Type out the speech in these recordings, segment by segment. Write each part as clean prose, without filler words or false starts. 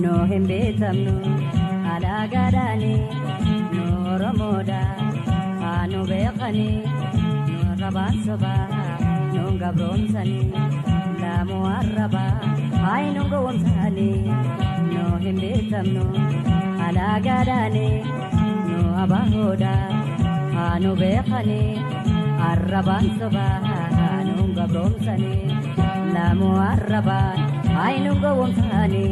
no himbetamnu alagadani no romoda anu beqani no raban soba no gabronsani la muarraba ay no gomsani no himbetamnu alagadani no abahoda anu beqani arraban soba no gabronsani la muarraba ay no gomsani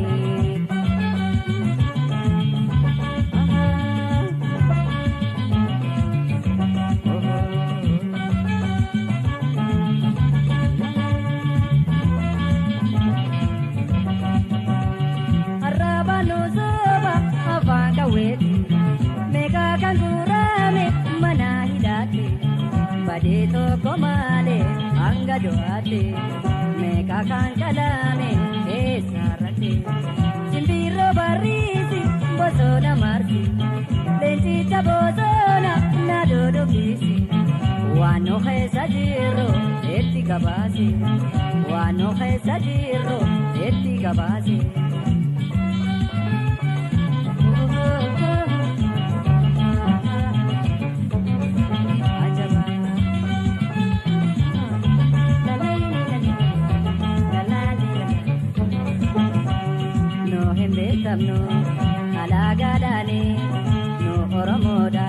Badito komale anga doate meka kan kalame esarate simbiro barisi bosona marsi lentita bosona nadodo bisi wano khesajiro eti gabasi wano khesajiro eti gabasi no alagadani no oromoda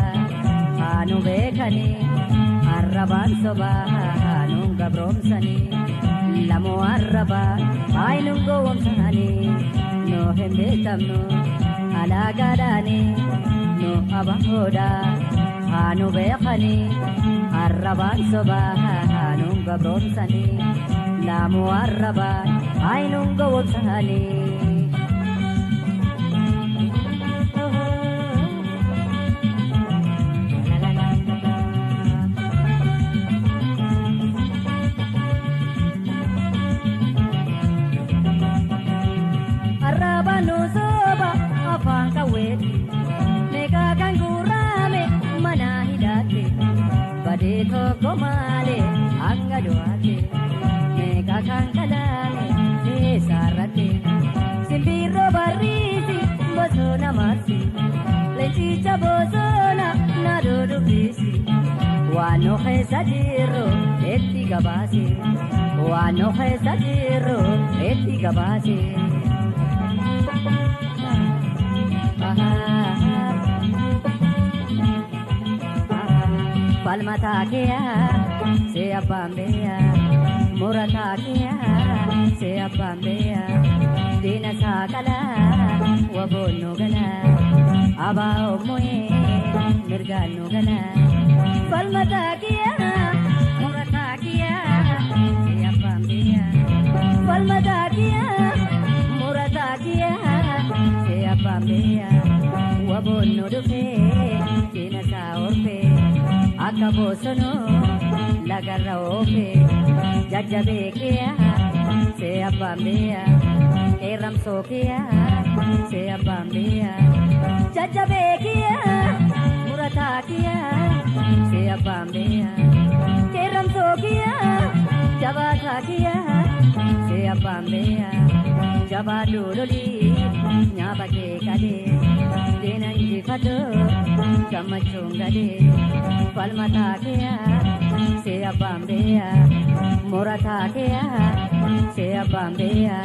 anu bekani arraban soba anu gabromsani lamu arraba ainu gomsani no hembetamno alagadani no abahoda anu bekani arraban soba anu gabromsani lamu arraba ainu gomsani Badito komale anga doate meka kan kalame esarate simbiro barisi bosona marsi leticha bosona nadodo bisi wano khesajiro eti gabasi wano khesajiro eti gabasi Palmata kia se apambea murata kia se apambea dina sakala wabono gala abao moe mirgano gala palmata kia murata kia se apambea palmata kia murata kia se apambea wabono dupe dina sa orpe Akabosono lagarra ope jajjabe kia se apambea eram sokia se apambea jajjabe kia murata kia se apambea eram sokia jabata kia se apambea jabaduloli nyabake kade denanji fado kamachungade palmata kia se apambea murata kia se apambea